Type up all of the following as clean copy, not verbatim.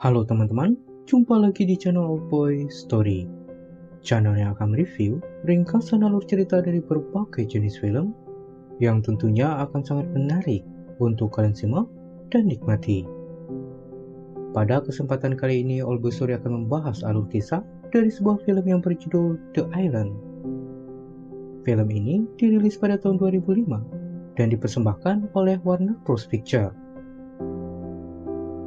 Halo teman-teman, jumpa lagi di channel Oldboy Story. Channel yang akan mereview ringkasan alur cerita dari berbagai jenis film yang tentunya akan sangat menarik untuk kalian simak dan nikmati. Pada kesempatan kali ini, Oldboy Story akan membahas alur kisah dari sebuah film yang berjudul The Island. Film ini dirilis pada tahun 2005 dan dipersembahkan oleh Warner Bros. Pictures.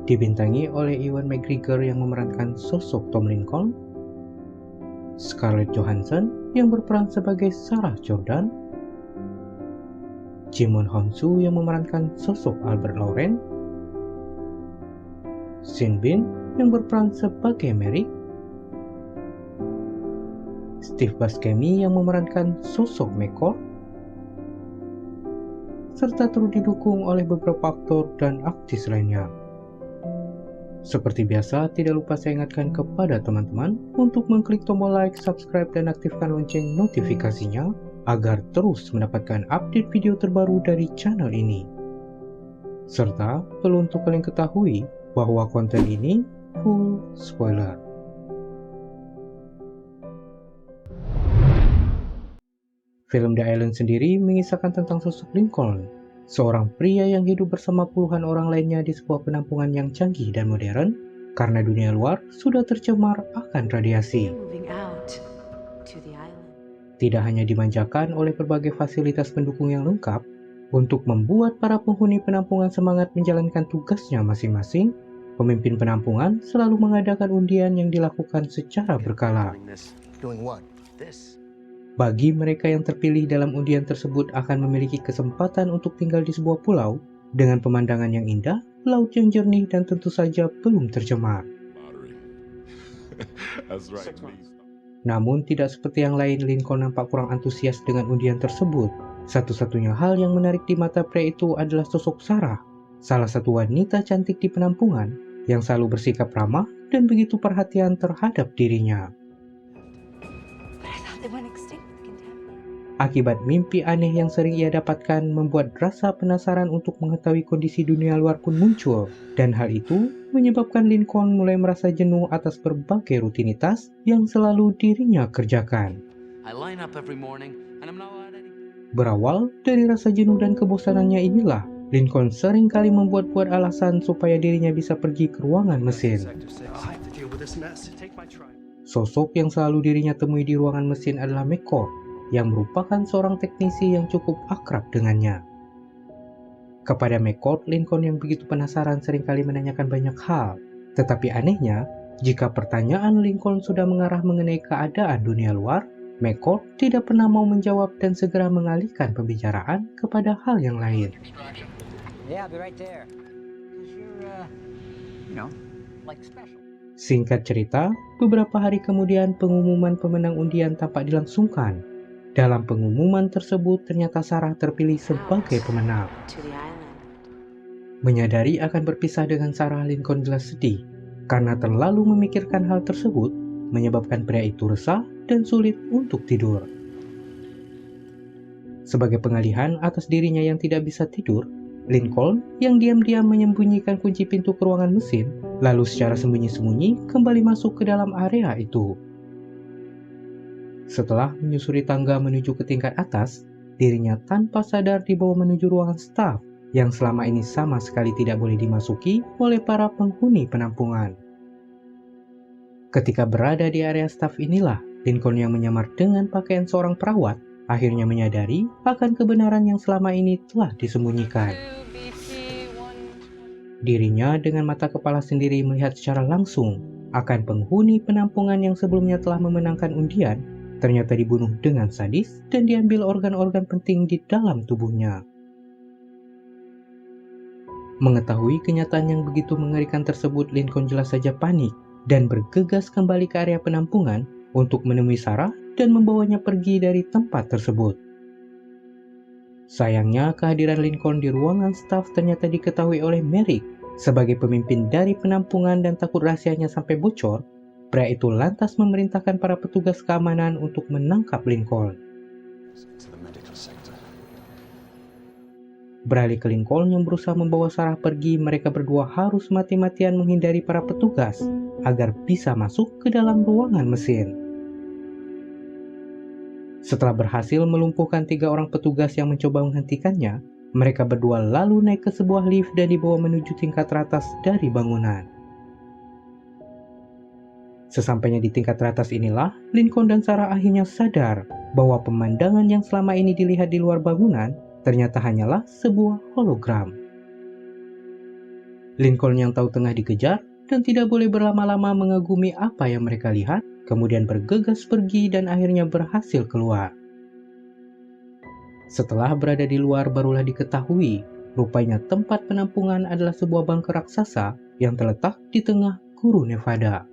Dibintangi oleh Ewan McGregor yang memerankan sosok Tom Lincoln, Scarlett Johansson yang berperan sebagai Sarah Jordan, Jimon Hounsou yang memerankan sosok Albert Lauren, Sean Bean yang berperan sebagai Merrick, Steve Buscemi yang memerankan sosok McCord, serta turut didukung oleh beberapa aktor dan aktris lainnya. Seperti biasa, tidak lupa saya ingatkan kepada teman-teman untuk mengklik tombol like, subscribe, dan aktifkan lonceng notifikasinya agar terus mendapatkan update video terbaru dari channel ini. Serta perlu untuk kalian ketahui bahwa konten ini full spoiler. Film The Island sendiri mengisahkan tentang sosok Lincoln, seorang pria yang hidup bersama puluhan orang lainnya di sebuah penampungan yang canggih dan modern karena dunia luar sudah tercemar akan radiasi. Tidak hanya dimanjakan oleh berbagai fasilitas pendukung yang lengkap, untuk membuat para penghuni penampungan semangat menjalankan tugasnya masing-masing, pemimpin penampungan selalu mengadakan undian yang dilakukan secara berkala. Bagi mereka yang terpilih dalam undian tersebut akan memiliki kesempatan untuk tinggal di sebuah pulau dengan pemandangan yang indah, laut yang jernih, dan tentu saja belum tercemar. Namun tidak seperti yang lain, Lincoln nampak kurang antusias dengan undian tersebut. Satu-satunya hal yang menarik di mata pria itu adalah sosok Sarah, salah satu wanita cantik di penampungan yang selalu bersikap ramah dan begitu perhatian terhadap dirinya. Akibat mimpi aneh yang sering ia dapatkan membuat rasa penasaran untuk mengetahui kondisi dunia luar pun muncul, dan hal itu menyebabkan Lincoln mulai merasa jenuh atas berbagai rutinitas yang selalu dirinya kerjakan. Berawal dari rasa jenuh dan kebosanannya inilah, Lincoln sering kali membuat-buat alasan supaya dirinya bisa pergi ke ruangan mesin. Sosok yang selalu dirinya temui di ruangan mesin adalah McCord, yang merupakan seorang teknisi yang cukup akrab dengannya. Kepada McCord, Lincoln yang begitu penasaran seringkali menanyakan banyak hal, tetapi anehnya, jika pertanyaan Lincoln sudah mengarah mengenai keadaan dunia luar, McCord tidak pernah mau menjawab dan segera mengalihkan pembicaraan kepada hal yang lain. Singkat cerita, beberapa hari kemudian pengumuman pemenang undian tampak dilangsungkan. Dalam pengumuman tersebut ternyata Sarah terpilih sebagai pemenang. Menyadari akan berpisah dengan Sarah, Lincoln jelas sedih karena terlalu memikirkan hal tersebut, menyebabkan pria itu resah dan sulit untuk tidur. Sebagai pengalihan atas dirinya yang tidak bisa tidur, Lincoln yang diam-diam menyembunyikan kunci pintu ke ruangan mesin, lalu secara sembunyi-sembunyi kembali masuk ke dalam area itu. Setelah menyusuri tangga menuju ke tingkat atas, dirinya tanpa sadar dibawa menuju ruangan staf yang selama ini sama sekali tidak boleh dimasuki oleh para penghuni penampungan. Ketika berada di area staf inilah, Lincoln yang menyamar dengan pakaian seorang perawat akhirnya menyadari akan kebenaran yang selama ini telah disembunyikan. Dirinya dengan mata kepala sendiri melihat secara langsung akan penghuni penampungan yang sebelumnya telah memenangkan undian ternyata dibunuh dengan sadis dan diambil organ-organ penting di dalam tubuhnya. Mengetahui kenyataan yang begitu mengerikan tersebut, Lincoln jelas saja panik dan bergegas kembali ke area penampungan untuk menemui Sarah dan membawanya pergi dari tempat tersebut. Sayangnya, kehadiran Lincoln di ruangan staf ternyata diketahui oleh Merrick sebagai pemimpin dari penampungan, dan takut rahasianya sampai bocor, pria itu lantas memerintahkan para petugas keamanan untuk menangkap Lincoln. Beralih ke Lincoln yang berusaha membawa Sarah pergi, mereka berdua harus mati-matian menghindari para petugas agar bisa masuk ke dalam ruangan mesin. Setelah berhasil melumpuhkan 3 orang petugas yang mencoba menghentikannya, mereka berdua lalu naik ke sebuah lift dan dibawa menuju tingkat teratas dari bangunan. Sesampainya di tingkat teratas inilah, Lincoln dan Sarah akhirnya sadar bahwa pemandangan yang selama ini dilihat di luar bangunan ternyata hanyalah sebuah hologram. Lincoln yang tahu tengah dikejar dan tidak boleh berlama-lama mengagumi apa yang mereka lihat, kemudian bergegas pergi dan akhirnya berhasil keluar. Setelah berada di luar barulah diketahui, rupanya tempat penampungan adalah sebuah bunker raksasa yang terletak di tengah gurun Nevada.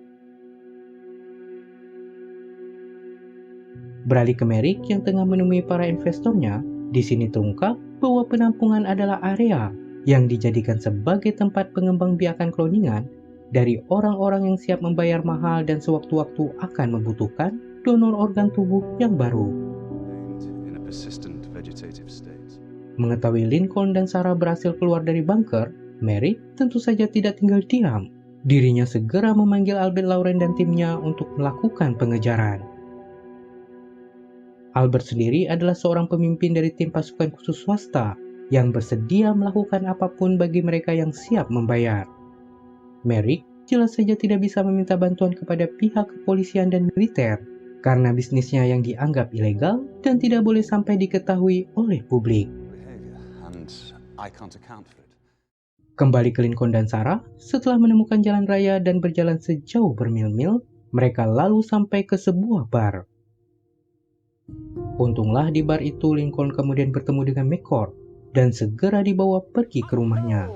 Beralih ke Merrick yang tengah menemui para investornya, di sini terungkap bahwa penampungan adalah area yang dijadikan sebagai tempat pengembangbiakan kloningan dari orang-orang yang siap membayar mahal dan sewaktu-waktu akan membutuhkan donor organ tubuh yang baru. Mengetahui Lincoln dan Sarah berhasil keluar dari bunker, Merrick tentu saja tidak tinggal diam. Dirinya segera memanggil Albert Lauren dan timnya untuk melakukan pengejaran. Albert sendiri adalah seorang pemimpin dari tim pasukan khusus swasta yang bersedia melakukan apapun bagi mereka yang siap membayar. Merrick jelas saja tidak bisa meminta bantuan kepada pihak kepolisian dan militer karena bisnisnya yang dianggap ilegal dan tidak boleh sampai diketahui oleh publik. Kembali ke Lincoln dan Sarah, setelah menemukan jalan raya dan berjalan sejauh bermil-mil, mereka lalu sampai ke sebuah bar. Untunglah di bar itu Lincoln kemudian bertemu dengan McCord dan segera dibawa pergi ke rumahnya.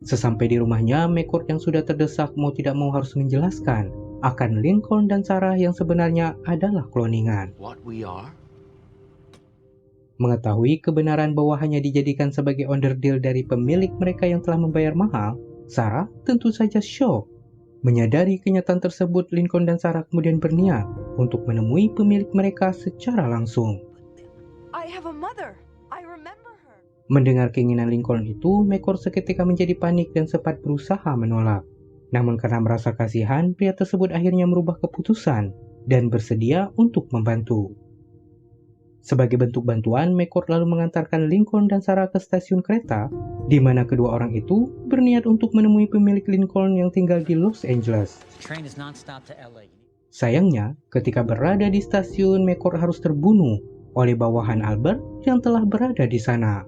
Sesampai di rumahnya, McCord yang sudah terdesak mau tidak mau harus menjelaskan akan Lincoln dan Sarah yang sebenarnya adalah kloningan. Mengetahui kebenaran bahwa hanya dijadikan sebagai onderdil dari pemilik mereka yang telah membayar mahal, Sarah tentu saja shock. Menyadari kenyataan tersebut, Lincoln dan Sarah kemudian berniat untuk menemui pemilik mereka secara langsung. Mendengar keinginan Lincoln itu, McCord seketika menjadi panik dan sempat berusaha menolak. Namun karena merasa kasihan, pria tersebut akhirnya merubah keputusan dan bersedia untuk membantu. Sebagai bentuk bantuan, McCord lalu mengantarkan Lincoln dan Sarah ke stasiun kereta, di mana kedua orang itu berniat untuk menemui pemilik Lincoln yang tinggal di Los Angeles. Sayangnya, ketika berada di stasiun, McCord harus terbunuh oleh bawahan Albert yang telah berada di sana.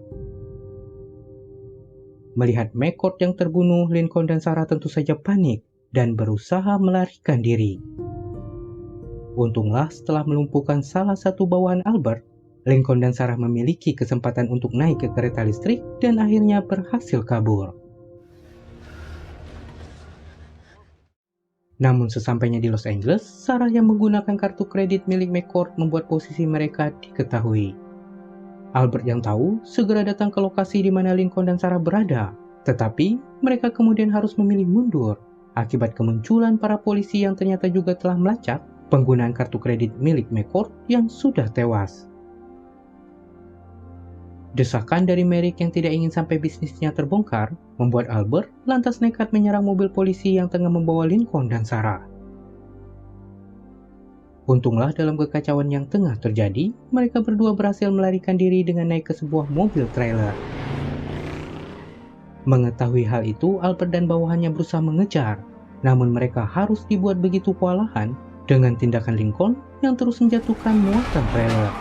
Melihat McCord yang terbunuh, Lincoln dan Sarah tentu saja panik dan berusaha melarikan diri. Untunglah setelah melumpuhkan salah satu bawahan Albert, Lincoln dan Sarah memiliki kesempatan untuk naik ke kereta listrik dan akhirnya berhasil kabur. Namun sesampainya di Los Angeles, Sarah yang menggunakan kartu kredit milik McCord membuat posisi mereka diketahui. Albert yang tahu segera datang ke lokasi di mana Lincoln dan Sarah berada, tetapi mereka kemudian harus memilih mundur akibat kemunculan para polisi yang ternyata juga telah melacak penggunaan kartu kredit milik McCord yang sudah tewas. Desakan dari Merrick yang tidak ingin sampai bisnisnya terbongkar membuat Albert lantas nekat menyerang mobil polisi yang tengah membawa Lincoln dan Sarah. Untunglah dalam kekacauan yang tengah terjadi, mereka berdua berhasil melarikan diri dengan naik ke sebuah mobil trailer. Mengetahui hal itu, Albert dan bawahannya berusaha mengejar, namun mereka harus dibuat begitu kewalahan dengan tindakan Lincoln yang terus menjatuhkan muatan trailer.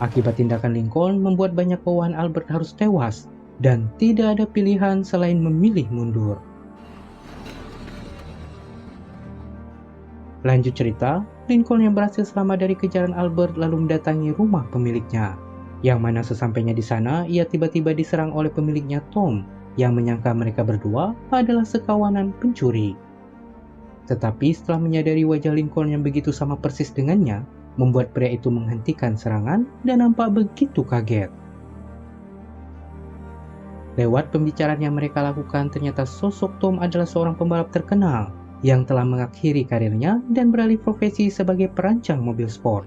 Akibat tindakan Lincoln membuat banyak bawahan Albert harus tewas dan tidak ada pilihan selain memilih mundur. Lanjut cerita, Lincoln yang berhasil selamat dari kejaran Albert lalu mendatangi rumah pemiliknya, yang mana sesampainya di sana ia tiba-tiba diserang oleh pemiliknya Tom yang menyangka mereka berdua adalah sekawanan pencuri. Tetapi setelah menyadari wajah Lincoln yang begitu sama persis dengannya, membuat pria itu menghentikan serangan dan nampak begitu kaget. Lewat pembicaraan yang mereka lakukan, ternyata sosok Tom adalah seorang pembalap terkenal yang telah mengakhiri karirnya dan beralih profesi sebagai perancang mobil sport.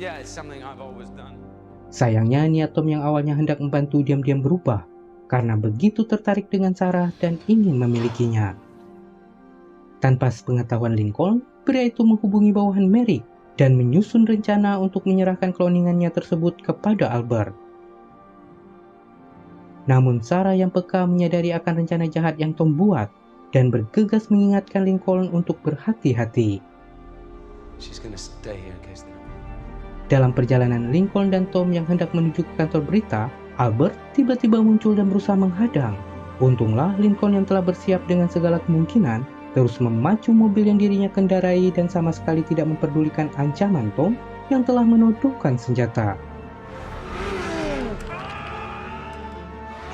Yeah, it's something I've always done. Sayangnya niat Tom yang awalnya hendak membantu diam-diam berubah karena begitu tertarik dengan Sarah dan ingin memilikinya. Tanpa sepengetahuan Lincoln, pria itu menghubungi bawahan Merrick dan menyusun rencana untuk menyerahkan kloningannya tersebut kepada Albert. Namun Sarah yang peka menyadari akan rencana jahat yang Tom buat dan bergegas mengingatkan Lincoln untuk berhati-hati. She's gonna stay here in case they don't. Dalam perjalanan Lincoln dan Tom yang hendak menuju ke kantor berita, Albert tiba-tiba muncul dan berusaha menghadang. Untunglah Lincoln yang telah bersiap dengan segala kemungkinan terus memacu mobil yang dirinya kendarai dan sama sekali tidak memperdulikan ancaman Tom yang telah menodongkan senjata.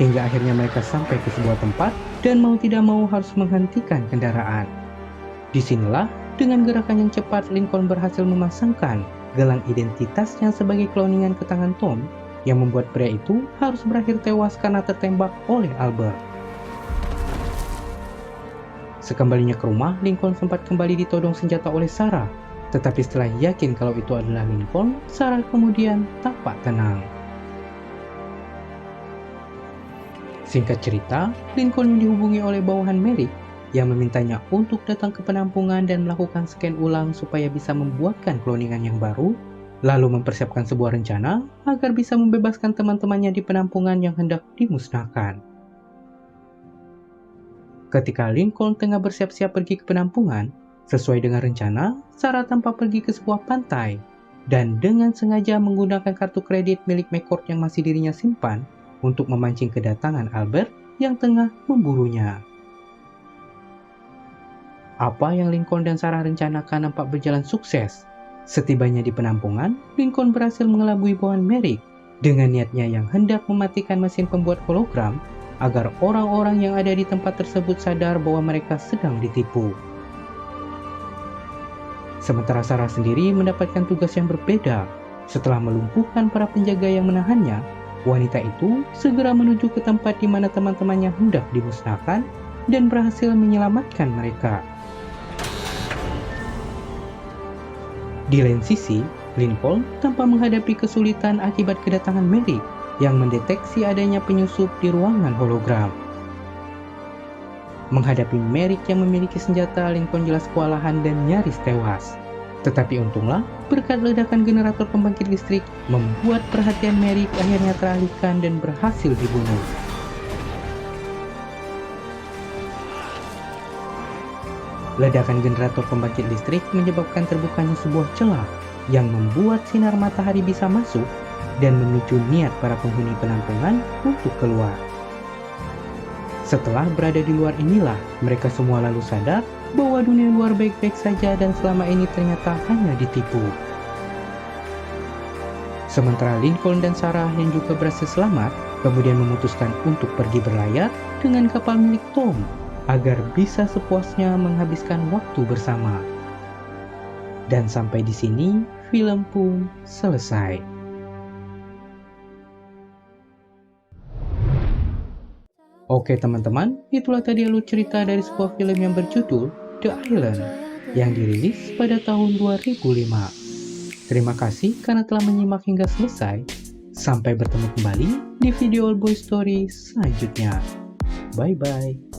Hingga akhirnya mereka sampai ke sebuah tempat dan mau tidak mau harus menghentikan kendaraan. Disinilah dengan gerakan yang cepat Lincoln berhasil memasangkan gelang identitasnya sebagai kloningan ke tangan Tom yang membuat pria itu harus berakhir tewas karena tertembak oleh Albert. Sekembalinya ke rumah, Lincoln sempat kembali ditodong senjata oleh Sarah. Tetapi setelah yakin kalau itu adalah Lincoln, Sarah kemudian tampak tenang. Singkat cerita, Lincoln yang dihubungi oleh bawahan Merrick yang memintanya untuk datang ke penampungan dan melakukan scan ulang supaya bisa membuatkan kloningan yang baru, lalu mempersiapkan sebuah rencana agar bisa membebaskan teman-temannya di penampungan yang hendak dimusnahkan. Ketika Lincoln tengah bersiap-siap pergi ke penampungan, sesuai dengan rencana, Sarah tampak pergi ke sebuah pantai dan dengan sengaja menggunakan kartu kredit milik McCord yang masih dirinya simpan untuk memancing kedatangan Albert yang tengah memburunya. Apa yang Lincoln dan Sarah rencanakan nampak berjalan sukses. Setibanya di penampungan, Lincoln berhasil mengelabui bawahan Merrick dengan niatnya yang hendak mematikan mesin pembuat hologram agar orang-orang yang ada di tempat tersebut sadar bahwa mereka sedang ditipu. Sementara Sarah sendiri mendapatkan tugas yang berbeda. Setelah melumpuhkan para penjaga yang menahannya, wanita itu segera menuju ke tempat di mana teman-temannya hendak dimusnahkan dan berhasil menyelamatkan mereka. Di lain sisi, Lincoln tanpa menghadapi kesulitan akibat kedatangan Merrick yang mendeteksi adanya penyusup di ruangan hologram. Menghadapi Merrick yang memiliki senjata, Lincoln jelas kewalahan dan nyaris tewas. Tetapi untunglah, berkat ledakan generator pembangkit listrik, membuat perhatian Merrick akhirnya teralihkan dan berhasil dibunuh. Ledakan generator pembangkit listrik menyebabkan terbukanya sebuah celah yang membuat sinar matahari bisa masuk dan memicu niat para penghuni penampungan untuk keluar. Setelah berada di luar inilah, mereka semua lalu sadar bahwa dunia luar baik-baik saja dan selama ini ternyata hanya ditipu. Sementara Lincoln dan Sarah yang juga berhasil selamat, kemudian memutuskan untuk pergi berlayar dengan kapal milik Tom agar bisa sepuasnya menghabiskan waktu bersama. Dan sampai di sini, film pun selesai. Oke teman-teman, itulah tadi alur cerita dari sebuah film yang berjudul The Island yang dirilis pada tahun 2005. Terima kasih karena telah menyimak hingga selesai. Sampai bertemu kembali di video All Boy Story selanjutnya. Bye-bye.